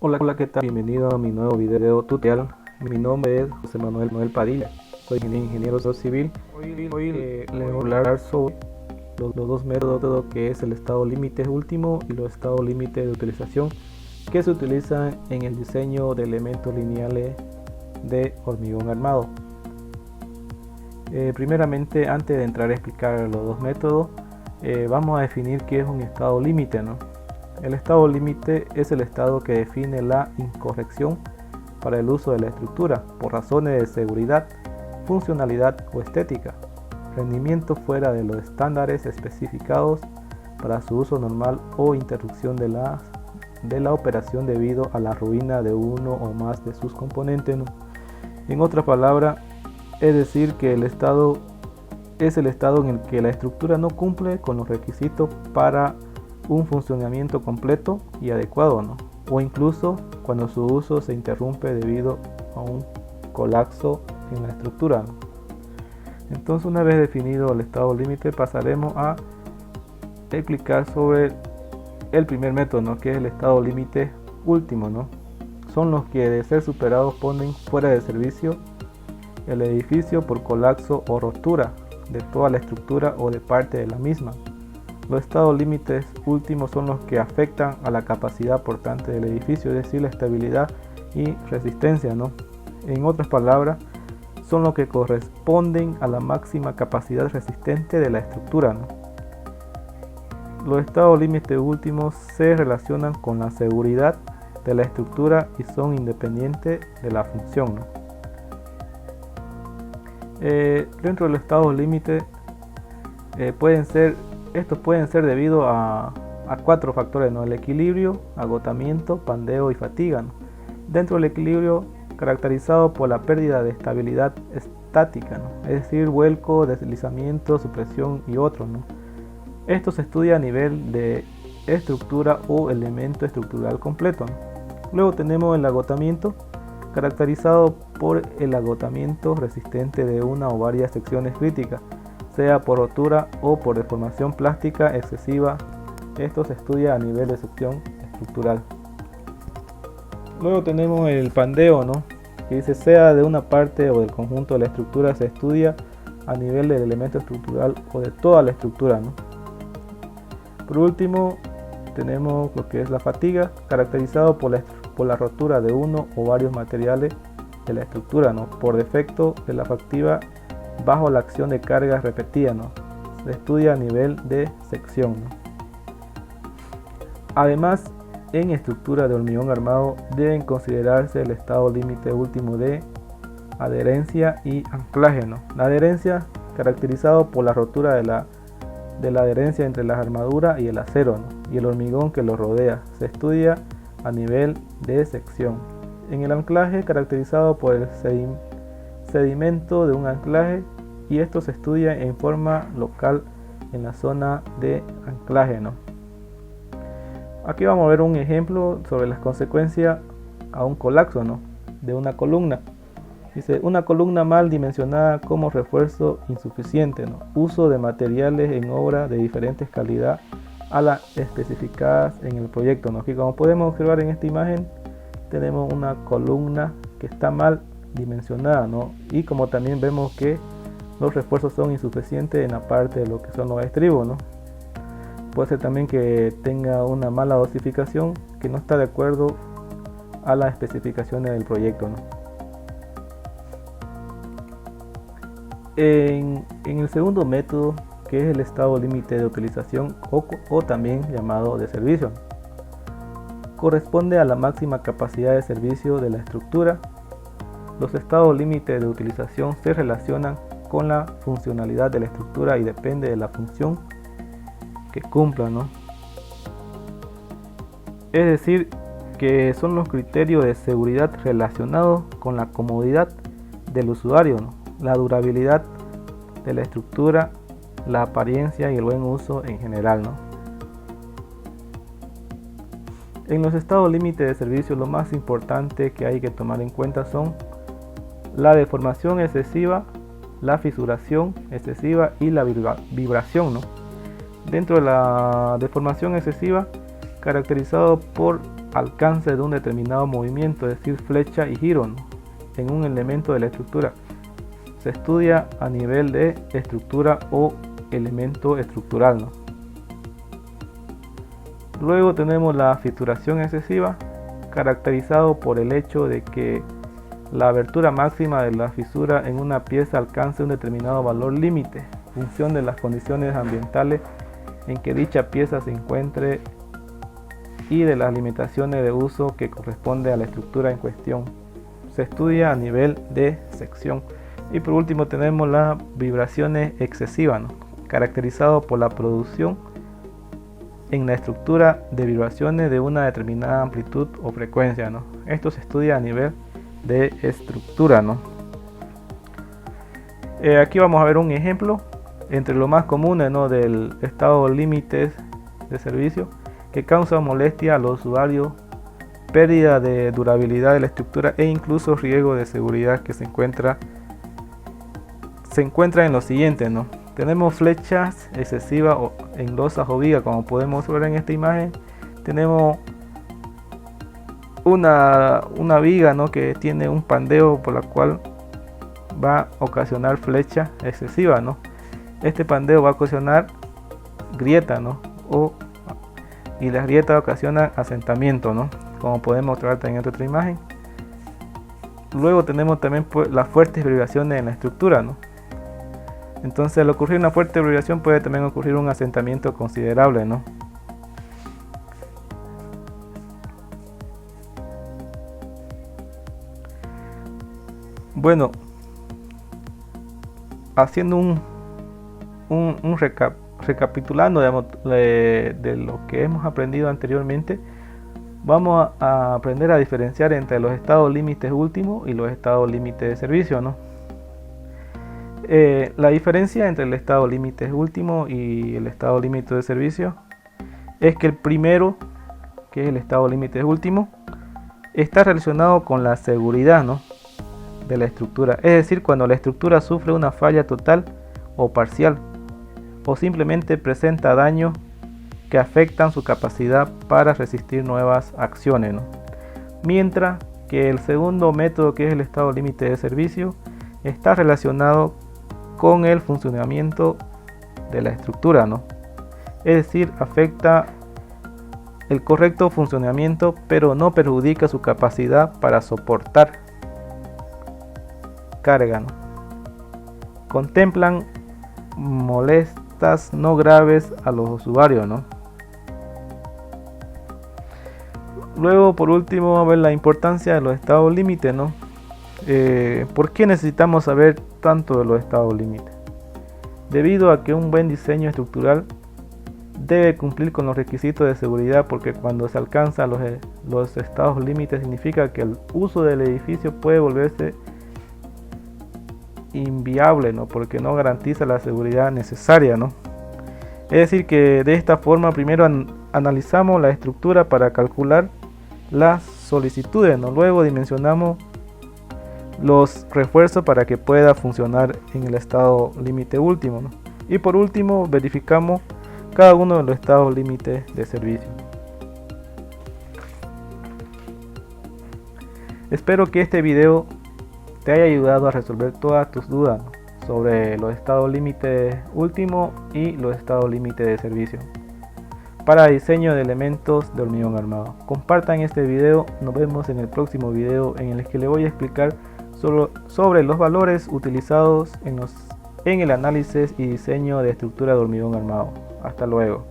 Hola, ¿qué tal? Bienvenido a mi nuevo video tutorial. Mi nombre es José Manuel Padilla. Soy ingeniero civil. Hoy les voy a hablar sobre los dos métodos que es el estado límite último y los estados límite de utilización que se utilizan en el diseño de elementos lineales de hormigón armado. Primeramente, antes de entrar a explicar los dos métodos, vamos a definir qué es un estado límite, ¿no? El estado límite es el estado que define la incorrección para el uso de la estructura por razones de seguridad, funcionalidad o estética, rendimiento fuera de los estándares especificados para su uso normal o interrupción de la operación debido a la ruina de uno o más de sus componentes, ¿no? En otras palabras, es decir que el estado es el estado en el que la estructura no cumple con los requisitos para un funcionamiento completo y adecuado, ¿no? O incluso cuando su uso se interrumpe debido a un colapso en la estructura, ¿no? Entonces, una vez definido el estado límite, pasaremos a explicar sobre el primer método, ¿no? Que es el estado límite último, ¿no? Son los que, de ser superados, ponen fuera de servicio el edificio por colapso o rotura de toda la estructura o de parte de la misma. Los estados límites últimos son los que afectan a la capacidad portante del edificio, es decir, la estabilidad y resistencia, ¿no? En otras palabras, son los que corresponden a la máxima capacidad resistente de la estructura, ¿no? Los estados límites últimos se relacionan con la seguridad de la estructura y son independientes de la función, ¿no? Dentro de los estados límites estos pueden ser debido a cuatro factores, ¿no? El equilibrio, agotamiento, pandeo y fatiga, ¿no? Dentro del equilibrio, caracterizado por la pérdida de estabilidad estática, ¿no? Es decir, vuelco, deslizamiento, supresión y otros, ¿no? Esto se estudia a nivel de estructura o elemento estructural completo, ¿no? Luego tenemos el agotamiento, caracterizado por el agotamiento resistente de una o varias secciones críticas, sea por rotura o por deformación plástica excesiva. Esto se estudia a nivel de sección estructural. Luego tenemos el pandeo, ¿no? Que dice, sea de una parte o del conjunto de la estructura, se estudia a nivel del elemento estructural o de toda la estructura, ¿no? Por último, tenemos lo que es la fatiga, caracterizado por la rotura de uno o varios materiales de la estructura, ¿no? Por defecto de la fatiga bajo la acción de cargas repetidas, ¿no? Se estudia a nivel de sección, ¿no? Además, en estructura de hormigón armado deben considerarse el estado límite último de adherencia y anclaje, ¿no? La adherencia, caracterizado por la rotura de la adherencia entre la armadura y el acero, ¿no? Y el hormigón que lo rodea, se estudia a nivel de sección. En el anclaje, caracterizado por el sedimento de un anclaje, y esto se estudia en forma local en la zona de anclaje, ¿no? Aquí vamos a ver un ejemplo sobre las consecuencias a un colapso, ¿no? De una columna. Dice, una columna mal dimensionada como refuerzo insuficiente, ¿no? Uso de materiales en obra de diferentes calidad a las especificadas en el proyecto, ¿no? Aquí, como podemos observar en esta imagen, tenemos una columna que está mal dimensionada, ¿no? Y como también vemos que los refuerzos son insuficientes en la parte de lo que son los estribos, ¿no? Puede ser también que tenga una mala dosificación que no está de acuerdo a las especificaciones del proyecto, ¿no? En el segundo método, que es el estado límite de utilización o también llamado de servicio, corresponde a la máxima capacidad de servicio de la estructura. Los estados límite de utilización se relacionan con la funcionalidad de la estructura y depende de la función que cumpla, ¿no? Es decir, que son los criterios de seguridad relacionados con la comodidad del usuario, ¿no? La durabilidad de la estructura, la apariencia y el buen uso en general, ¿no? En los estados límite de servicio, lo más importante que hay que tomar en cuenta son la deformación excesiva, la fisuración excesiva y la vibración, ¿no? Dentro de la deformación excesiva, caracterizado por alcance de un determinado movimiento, es decir, flecha y giro, ¿no?, en un elemento de la estructura. Se estudia a nivel de estructura o elemento estructural, ¿no? Luego tenemos la fituración excesiva, caracterizado por el hecho de que la abertura máxima de la fisura en una pieza alcance un determinado valor límite, en función de las condiciones ambientales en que dicha pieza se encuentre y de las limitaciones de uso que corresponde a la estructura en cuestión. Se estudia a nivel de sección. Y por último tenemos las vibraciones excesivas, ¿no?, caracterizado por la producción en la estructura de vibraciones de una determinada amplitud o frecuencia, ¿no? Esto se estudia a nivel de estructura, ¿no? Aquí vamos a ver un ejemplo entre los más comunes, ¿no?, del estado límites de servicio que causa molestia a los usuarios, pérdida de durabilidad de la estructura e incluso riesgo de seguridad, que se encuentra en lo siguiente, ¿no? Tenemos flechas excesivas en losas o vigas, como podemos ver en esta imagen. Tenemos una viga, ¿no?, que tiene un pandeo por la cual va a ocasionar flecha excesiva, ¿no? Este pandeo va a ocasionar grieta, ¿no?, y las grietas ocasionan asentamiento, ¿no?, como podemos observar en esta otra imagen. Luego tenemos también las fuertes vibraciones en la estructura, ¿no? Entonces, al ocurrir una fuerte vibración puede también ocurrir un asentamiento considerable, ¿no? Bueno, haciendo recapitulando, digamos, de lo que hemos aprendido anteriormente, vamos a aprender a diferenciar entre los estados límites últimos y los estados límites de servicio, ¿no? La diferencia entre el estado límite último y el estado límite de servicio es que el primero, que es el estado límite último, está relacionado con la seguridad, ¿no?, de la estructura, es decir, cuando la estructura sufre una falla total o parcial o simplemente presenta daños que afectan su capacidad para resistir nuevas acciones, ¿no? Mientras que el segundo método, que es el estado límite de servicio, está relacionado con el funcionamiento de la estructura, ¿no? Es decir, afecta el correcto funcionamiento, pero no perjudica su capacidad para soportar carga, ¿no? Contemplan molestias no graves a los usuarios, ¿no? Luego, por último, vamos a ver la importancia de los estados límite, ¿no? ¿Por qué necesitamos saber tanto de los estados límite? Debido a que un buen diseño estructural debe cumplir con los requisitos de seguridad, porque cuando se alcanzan los estados límites significa que el uso del edificio puede volverse inviable, ¿no?, porque no garantiza la seguridad necesaria, ¿no? Es decir, que de esta forma primero analizamos la estructura para calcular las solicitudes, ¿no? Luego dimensionamos los refuerzos para que pueda funcionar en el estado límite último, ¿no? Y por último verificamos cada uno de los estados límites de servicio. Espero que este video te haya ayudado a resolver todas tus dudas, ¿no?, sobre los estados límite último y los estados límite de servicio para diseño de elementos de hormigón armado. Compartan este video, nos vemos en el próximo video en el que le voy a explicar sobre los valores utilizados en el análisis y diseño de estructura de hormigón armado. Hasta luego.